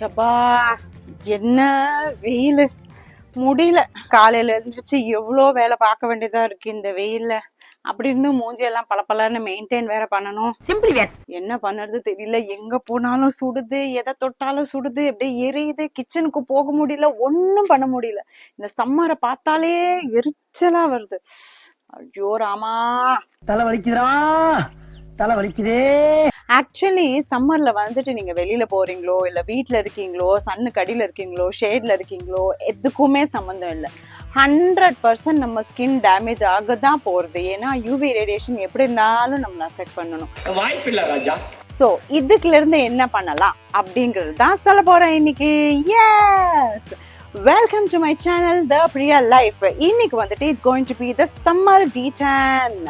சபா என்ன வெயில் முடியல. காலையில எழுந்திரிச்சு எவ்வளோ வேலை பார்க்க வேண்டியதா இருக்கு இந்த வெயில்ல. அப்படி இருந்து மூஞ்சியெல்லாம் பளபளன்னு மெயின்டைன் வேற பண்ணணும். சிம்பிளி வேர் என்ன பண்ணுறது தெரியல. எங்க போனாலும் சுடுது, எதை தொட்டாலும் சுடுது, அப்படியே எரியுது. கிச்சனுக்கு போக முடியல, ஒன்னும் பண்ண முடியல. இந்த சம்மரை பார்த்தாலே எரிச்சலா வருது. ஐயோ ராமா, தலை வலிக்குதா, தலை வலிக்குதே. ஆக்சுவலி சம்மர்ல வந்துட்டு நீங்க வெளியில போறீங்களோ இல்ல வீட்டுல இருக்கீங்களோ, சன்னுக்கு அடியில இருக்கீங்களோ, ஷேட்ல இருக்கீங்களோ, எதுக்குமே சம்மந்தம் இல்லை. 100% நம்ம ஸ்கின் டேமேஜ் ஆகதான் போறது. ஏன்னா யூவி ரேடியேஷன் எப்படி இருந்தாலும் நம்மள அஃபெக்ட் பண்ணணும். வாய்ப்பில்லை ராஜா. ஸோ இதுக்குல இருந்து என்ன பண்ணலாம் அப்படிங்கிறது தான் சொல்ல போறேன் இன்னைக்கு. Yes, welcome to my channel the Priya life. இன்னைக்கு வந்துட்டு it's going to be the summer detan.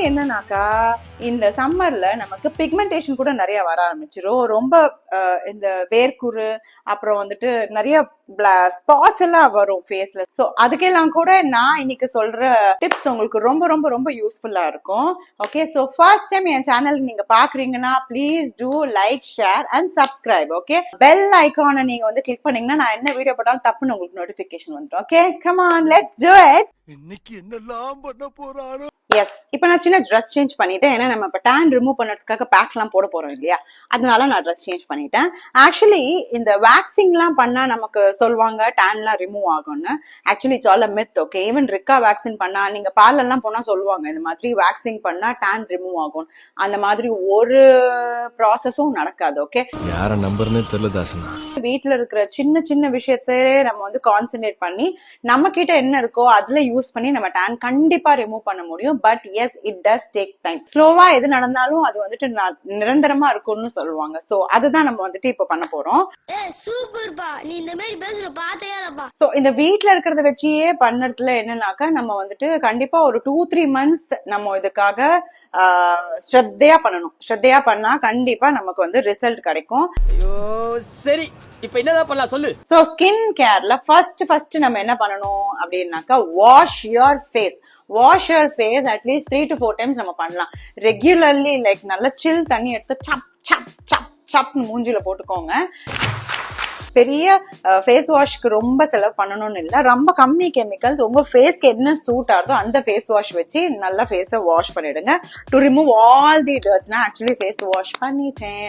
என்னன்னாக்கா, இந்த சம்மர்ல நமக்கு பிக்மெண்டேஷன் கூட நிறைய வர ஆரம்பிச்சிரும். ரொம்ப இந்த வேர்க்குரு, அப்புறம் வந்துட்டு நிறைய ஸ்பாட்ஸ் எல்லாம் வரும் ஃபேஸ்ல. சோ அதுக்கெல்லாம் கூட நான் இன்னைக்கு சொல்ற டிப்ஸ் உங்களுக்கு ரொம்ப ரொம்ப ரொம்ப யூஸ்ஃபுல்லா இருக்கும். ஓகே, சோ ஃபர்ஸ்ட் டைம் என் சேனல் நீங்க பாக்குறீங்கன்னா please do like, share and subscribe. Okay, bell ஐகானை நீங்க வந்து கிளிக் பண்ணீங்கன்னா நான் என்ன வீடியோ போட்டாலும் டப்புன்னு உங்களுக்கு நோட்டிபிகேஷன் வந்துடும். Okay, come on, let's to it. இன்னைக்கு என்னெல்லாம் பண்ண போறாரோ. எஸ், இப்போ நான் சின்ன ட்ரெஸ் சேஞ்ச் பண்ணிட்டேன். ஏன்னா நம்ம இப்போ டேன் ரிமூவ் பண்ணுறதுக்காக பேக்லாம் போட போறோம் இல்லையா, அதனால நான் ட்ரெஸ் சேஞ்ச் பண்ணிட்டேன். ஆக்சுவலி இந்த வேக்சின்லாம் பண்ணா நமக்கு சொல்லுவாங்க டேன்லாம் ரிமூவ் ஆகும்னு. Actually it's all a myth. Okay, even ரிக்கா வேக்சின் பண்ணா, நீங்க பார்லர்லாம் போனா சொல்லுவாங்க இந்த மாதிரி வேக்சின் பண்ணா டேன் ரிமூவ் ஆகும். அந்த மாதிரி ஒரு ப்ராசஸும் நடக்காது. ஓகே, யார நம்பர்னே தெரியல தாசனா. வீட்டுல இருக்கிற சின்ன சின்ன விஷயத்தையே நம்ம வந்து கான்சென்ட்ரேட் பண்ணி நம்ம கிட்ட என்ன இருக்கோ அதுல யூஸ் பண்ணி நம்ம டேன் கண்டிப்பா ரிமூவ் பண்ண முடியும். But yes, it does take time. ஸ்லோவா எது நடந்தாலும் அது வந்துட்டு நிரந்தரமா இருக்கும்னு சொல்லுவாங்க. சோ அதுதான் நம்ம வந்துட்டு இப்ப பண்ண போறோம். சோ இந்த வீட்டுல இருக்கிறத வச்சே பண்ணறதுல என்னன்னாக்கா, நம்ம வந்துட்டு கண்டிப்பா ஒரு 2-3 months நம்ம இதுக்காக ஸ்ரத்தையா பண்ணணும். ஸ்ரத்தையா பண்ணா கண்டிப்பா நமக்கு வந்து ரிசல்ட் கிடைக்கும். ஐயோ சரி, இப்போ என்னதான் பண்ணலாம் சொல்லு. சோ ஸ்கின் கேர்ல ஃபர்ஸ்ட் நம்ம என்ன பண்ணணும் அப்படின்னாக்கா, wash your face. Wash your face at least 3 to 4 times நம்ம பண்ணலாம் ரெகுலர்லி. லைக் நல்ல சில் தண்ணி எடுத்து சப் சப் சப் சப் மூஞ்சில போட்டுக்கோங்க. பெரிய ஃபேஸ் வாஷ்க்கு ரொம்ப செலவு பண்ணணும்னு இல்லை, ரொம்ப கம்மி கெமிக்கல்ஸ், உங்க ஃபேஸ்க்கு என்ன சூட் ஆகுதோ அந்த ஃபேஸ் வாஷ் வச்சு நல்லா ஃபேஸை வாஷ் பண்ணிடுங்க to remove all the dirts. நான் ஆக்சுவலி ஃபேஸ் வாஷ் பண்ணிட்டேன்.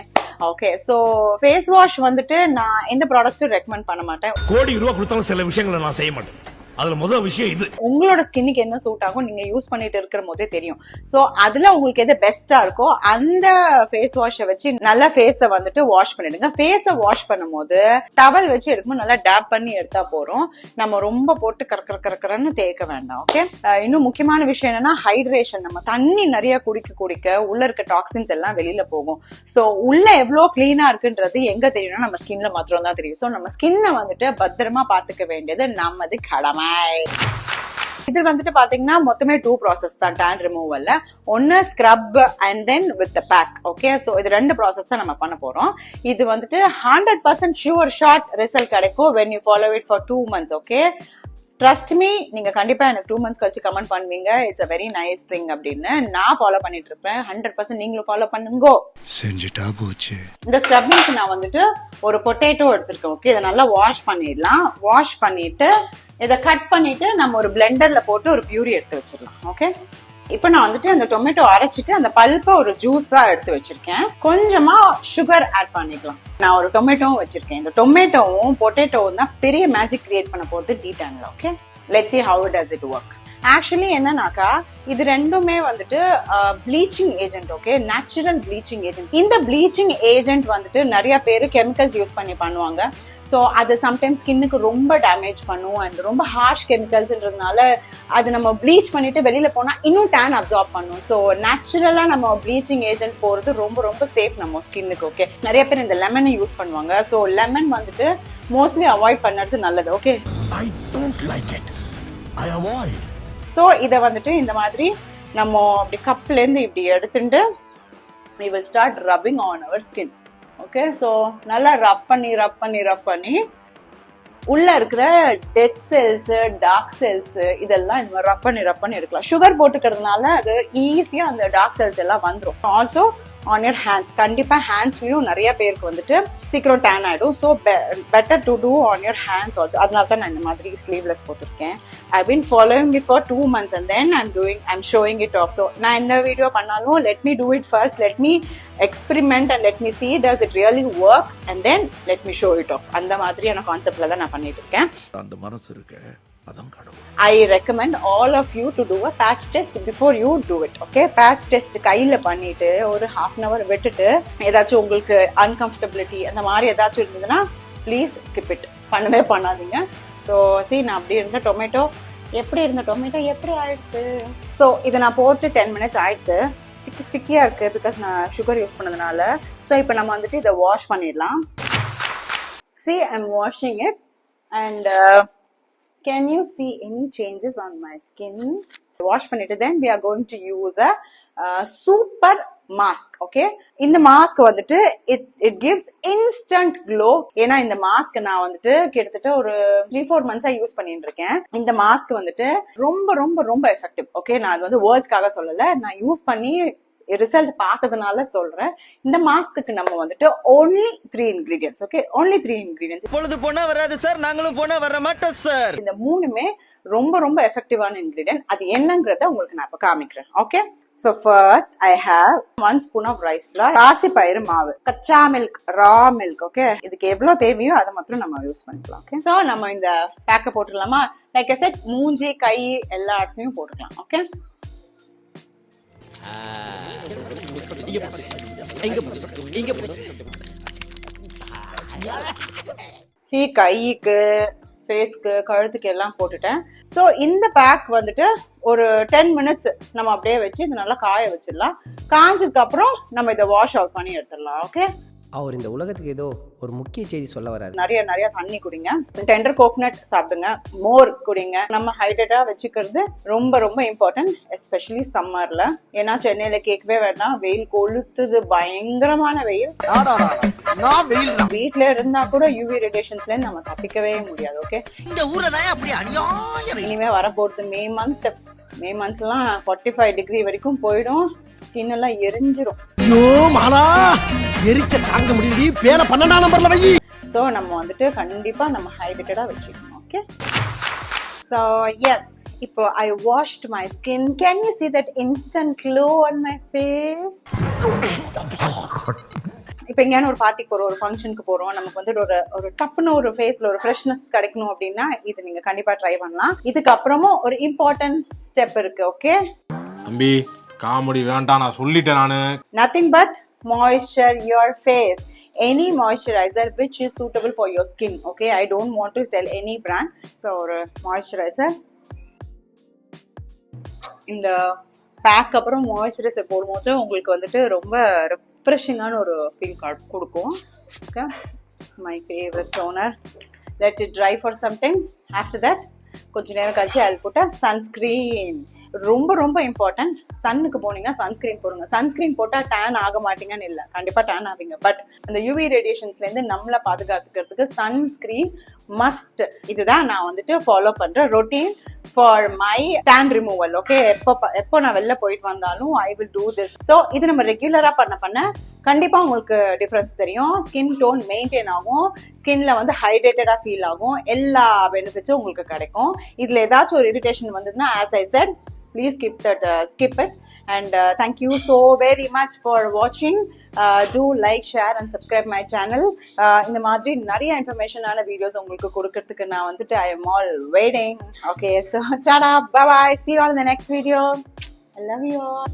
ஓகே, ஸோ ஃபேஸ் வாஷ் வந்துட்டு நான் எந்த ப்ராடக்ட்ஸும் ரெக்கமெண்ட் பண்ண மாட்டேன். கோடி ரூபா கொடுத்தாலும் சில விஷயங்களை நான் செய்ய மாட்டேன். அதுல முதல் விஷயம் இது. உங்களோட ஸ்கின்னுக்கு என்ன சூட் ஆகும் நீங்க யூஸ் பண்ணிட்டு இருக்கிற போதே தெரியும். சோ அதுல உங்களுக்கு எது பெஸ்டா இருக்கோ அந்த ஃபேஸ் வாஷை வச்சு நல்லா ஃபேஸை வந்துட்டு வாஷ் பண்ணிடுங்க. ஃபேஸை வாஷ் பண்ணும் போது டவல் வச்சு எடுக்கும்போது நல்லா டேப் பண்ணி எடுத்தா போறோம். நம்ம ரொம்ப போட்டு கறக்கறன்னு தேய்க்க வேண்டாம். ஓகே, இன்னும் முக்கியமான விஷயம் என்னன்னா ஹைட்ரேஷன். நம்ம தண்ணி நிறைய குடிக்க உள்ள இருக்க டாக்ஸின்ஸ் எல்லாம் வெளியில போகும். சோ உள்ள எவ்வளவு கிளீனா இருக்குன்றது எங்க தெரியும்னா நம்ம ஸ்கின்ல மாத்திரம் தான் தெரியும். சோ நம்ம ஸ்கின்னை வந்துட்டு பத்திரமா பாத்துக்க வேண்டியது நமது கடமை. இது வந்துட்டு பாத்தீங்கன்னா மொத்தமே 2 ப்ராசஸ் தான் டேன் ரிமூவல்ல. ஒன்னு scrub and then with pack. Okay, so இது 2 ப்ராசஸ் தான் நம்ம பண்ண போறோம். இது வந்துட்டு 100% ஷூர் ஷார்ட் ரிசல்ட் கிடைக்கும் when you follow it for 2 months. Okay, trust me, நீங்க கண்டிப்பா எனக்கு 2 months கழிச்சு கமெண்ட் பண்ணுவீங்க it's a very nice thing அப்படின்னு. நான் ஃபாலோ பண்ணிட்டு இருப்பேன். 100% நீங்களும் ஃபாலோ பண்ணுங்க. செஞ்சுட்டா போச்சு. இந்த ஸ்க்ரப்பிங்க்கு நான் வந்துட்டு ஒரு பொட்டேட்டோ எடுத்திருக்கேன். ஓகே, இதை நல்லா வாஷ் பண்ணிடலாம். வாஷ் பண்ணிட்டு இதை கட் பண்ணிட்டு நம்ம ஒரு பிளெண்டர்ல போட்டு ஒரு பியூரி எடுத்து வச்சிடலாம். ஓகே, இப்ப நான் வந்துட்டு அந்த டொமேட்டோ அரைச்சிட்டு அந்த பல்ப்பை ஒரு ஜூஸா எடுத்து வச்சிருக்கேன். கொஞ்சமா சுகர் ஆட் பண்ணிக்கலாம். நான் ஒரு டொமேட்டோவும் வச்சிருக்கேன். இந்த டொமேட்டோவும் பொட்டேட்டோவும் தான் பெரிய மேஜிக் கிரியேட் பண்ண போகுது டீடான்ல. Okay, let's see how does it work. Actually என்னன்னாக்கா, இது ரெண்டுமே வந்துட்டு bleaching agent. Okay, natural bleaching agent. இந்த ப்ளீச்சிங் ஏஜென்ட் வந்துட்டு நிறைய பேர் கெமிக்கல்ஸ் யூஸ் பண்ணி பண்ணுவாங்க. ஸோ அது சம்டைம்ஸ் ஸ்கின்னுக்கு ரொம்ப டேமேஜ் பண்ணும். அண்ட் ரொம்ப ஹார்ஷ் கெமிக்கல்ஸ்ன்றதுனால அது நம்ம ப்ளீச் பண்ணிட்டு வெளியில போனா இன்னும் டேன் அப்சார்ப் பண்ணும். ஸோ நேச்சுரலா நம்ம ப்ளீச்சிங் ஏஜென்ட் போறது ரொம்ப ரொம்ப சேஃப் நம்ம ஸ்கின்னுக்கு. ஓகே, நிறைய பேர் இந்த லெமனை யூஸ் பண்ணுவாங்க. ஸோ லெமன் வந்துட்டு மோஸ்ட்லி அவாய்ட் பண்ணுறது நல்லது. Okay, I don't like it. I avoid. So இதை வந்துட்டு இந்த மாதிரி நம்ம அப்படி கப்ல இருந்து இப்படி எடுத்துட்டு we will start rubbing on our skin. Okay, so நல்லா ரப் பண்ணி உள்ள இருக்கிற டெட் செல்ஸ், டார்க் செல்ஸ் இதெல்லாம் இந்த மாதிரி ரப் பண்ணி எடுக்கலாம். சுகர் போட்டுக்கிறதுனால அது ஈஸியா அந்த டார்க் செல்ஸ் எல்லாம் வந்துடும். ஆல்சோ ஆன் யர் ஹேண்ட்ஸ், கண்டிப்பா ஹேண்ட்ஸ்லயும் நிறைய பேருக்கு வந்துட்டு சீக்கிரம் டேன் ஆயிடும். So better to do on your hands also. அதனால தான் நான் இந்த மாதிரி ஸ்லீவ்லெஸ் போட்டிருக்கேன். I been following it for 2 months and then I'm showing it off. ஸோ நான் இந்த வீடியோ பண்ணாலும் let me do it first, let me experiment and let me see does it really work and then let me show it off. அந்த மாதிரியான கான்செப்ட்ல தான் நான் பண்ணிட்டு இருக்கேன். அந்த மனசு இருக்கு அதான் கடவுள். I recommend all of you to do a patch test before you do it. Okay, patch test கையில பண்ணிட்டு ஒரு half an hour விட்டுட்டு ஏதாச்சும் உங்களுக்கு uncomfortability அந்த மாதிரி ஏதாச்சும் இருந்ததுன்னா ப்ளீஸ் skip it, பண்ணவே பண்ணாதீங்க. ஸோ நான் அப்படி இருந்த டொமேட்டோ எப்படி ஆயிடுது. ஸோ இதை நான் போட்டு 10 minutes ஆயிடுது. ஸ்டிக்கியா இருக்கு பிகாஸ் நான் சுகர் யூஸ் பண்ணதுனால. ஸோ இப்போ நம்ம வந்துட்டு இதை வாஷ் பண்ணிடலாம். I'm washing it and can you see any changes on my skin? Wash பண்ணிட்டு then we are going to use a super mask. Okay, இந்த மாஸ்க் வந்துட்டு it gives instant glow. ஏன்னா இந்த மாஸ்க் நான் வந்துட்டு கிட்டத்தட்ட ஒரு 3-4 months யூஸ் பண்ணிட்டு இருக்கேன். இந்த மாஸ்க் வந்துட்டு ரொம்ப ரொம்ப ரொம்ப எஃபெக்டிவ். ஓகே, நான் அது வந்து வேர்ட்ஸ்க்காக சொல்லல, நான் யூஸ் பண்ணி ரிசல்ட் பார்த்ததுனால சொல்றேன். இந்த மாஸ்க்கு நம்ம வந்துட்டு only 3 ingredients. Okay, only 3 ingredients. பொழுது போனா வராது சார், நாங்களும் போனா வர மாட்டோம் சார். இந்த மூணுமே ரொம்ப ரொம்ப எஃபெக்டிவான இன்கிரிடியன்ட். அது என்னங்கறத உங்களுக்கு நான் இப்ப காமிக்கிறேன். Okay, so first I have 1 spoon of rice flour, ராசி பயிறு மாவு, கச்சா மில்க், ரா மில்க். ஓகே, இதுக்கு எவ்வளவு தேவையோ அதை மட்டும் நம்ம யூஸ் பண்ணிக்கலாம். ஓகே, சோ நம்ம இந்த பேக்க போட்டுடலாமா? லைக் I said, மூஞ்சி, கை எல்லா இடத்துலயும் போட்டுக்கலாம். ஓகே, கைக்கு, ஃபேஸ்க்கு, கழுத்துக்கு எல்லாம் போட்டுட்டேன். சோ இந்த பேக் வந்துட்டு ஒரு 10 minutes நம்ம அப்படியே வச்சு இது நல்லா காய வச்சிடலாம். காஞ்சதுக்கு அப்புறம் நம்ம இதை வாஷ் அவுட் பண்ணி எடுத்துடலாம். ஓகே, அவர் இந்த உலகத்துக்கு ஏதோ ஒரு முக்கிய செய்தி சொல்ல வராரு. நிறைய தண்ணி குடிங்க, டெண்டர் கோகனட் சாப்பிடுங்க, மோர் குடிங்க. நம்ம ஹைட்ரேட்டா வச்சுக்கிறது ரொம்ப ரொம்ப இம்பார்ட்டன்ட், எஸ்பெஷலி சம்மர்ல. ஏன்னா சென்னையில கேட்கவே வேண்டாம், வெயில் கொளுத்துது, பயங்கரமான வெயில். வீட்ல இருந்தா கூட யூவி ரேடியேஷன்ஸ்ல நம்ம தப்பிக்கவே முடியாது. ஓகே, இந்த ஊர்ல தான் அப்படி அநியாயம். இனிமே வரப்போறது மே மந்த்லாம் 45 டிகிரி வரைக்கும் போயிடும். ஸ்கின் எல்லாம் எரிஞ்சிரும். ஐயோ மாலா, எரிச்ச தாங்க முடியல, பேல 12ஆம் நம்பர்ல வை. சோ நம்ம வந்துட்டு கண்டிப்பா நம்ம ஹைட்ரேட்டடா வச்சுக்கணும். ஓகே, சோ எஸ், இப்போ I washed my skin. Can you see that instant glow on my face? இப்போ எங்கேயான ஒரு பார்ட்டிக்கு போறோம், ஒரு ஃபங்க்ஷனுக்கு போறோம், நமக்கு வந்து ஒரு டப்புன்னு ஒரு ஃபேஸ்ல ஒரு ஃப்ரெஷ்னஸ் கிடைக்கணும் அப்படின்னா இது நீங்க கண்டிப்பா ட்ரை பண்ணலாம். இதுக்கு அப்புறமும் ஒரு இம்பார்ட்டன்ட் ஸ்டெப் இருக்கு. ஓகே தம்பி, காமெடி வேண்டாம், நான் சொல்லிட்டேன் நானு. Nothing but moisture your face. Any moisturizer which is suitable for your skin. Okay, I don't want to tell any brand. So ஒரு moisturizer, இந்த பேக் அப்புறம் மாய்ஸ்சரைசர் போடும்போது உங்களுக்கு வந்துட்டு ரொம்ப ரெஃப்ரெஷிங்கான ஒரு ஃபீல் கொடுக்கும். Okay, my favourite toner. Let it dry for some time. After that கொஞ்ச நேரம் கழிச்சு அதில் போட்ட சன்ஸ்கிரீன். ரொம்ப ரொம்ப இம்பார்ட்டன்ட். சன்னுக்கு போனீங்கன்னா சன்ஸ்கிரீன் போடுங்க. சன்ஸ்கிரீன் போட்டா டேன் ஆக மாட்டீங்கன்னு இல்லை, கண்டிப்பா டேன் ஆவீங்க. பட் அந்த யூவி ரேடியேஷன்ஸ்ல இருந்து நம்மளை பாதுகாத்துக்கிறதுக்கு சன்ஸ்கிரீன் மஸ்ட். இதுதான் நான் வந்துட்டு ஃபாலோ பண்ற routine for my tan removal. Okay, எப்போ நான் வெளில போயிட்டு வந்தாலும் I will do this. So இது நம்ம ரெகுலரா பண்ண கண்டிப்பா உங்களுக்கு டிஃபரன்ஸ் தெரியும். ஸ்கின் டோன் மெயின்டைன் ஆகும், ஸ்கின்ல வந்து ஹைட்ரேட்டடா ஃபீல் ஆகும், எல்லா பெனிஃபிட்ஸும் உங்களுக்கு கிடைக்கும். இதுல ஏதாச்சும் ஒரு இரிட்டேஷன் வந்ததுன்னா as I said, please skip it. And thank you so very much for watching. Do like, share and subscribe my channel. இந்த மாதிரி நிறைய இன்ஃபர்மேஷனான வீடியோஸ் உங்களுக்கு கொடுக்கறதுக்கு நான் வந்துட்டு I am all waiting. Okay, so tada, bye bye, see you all in the next video. I love you all.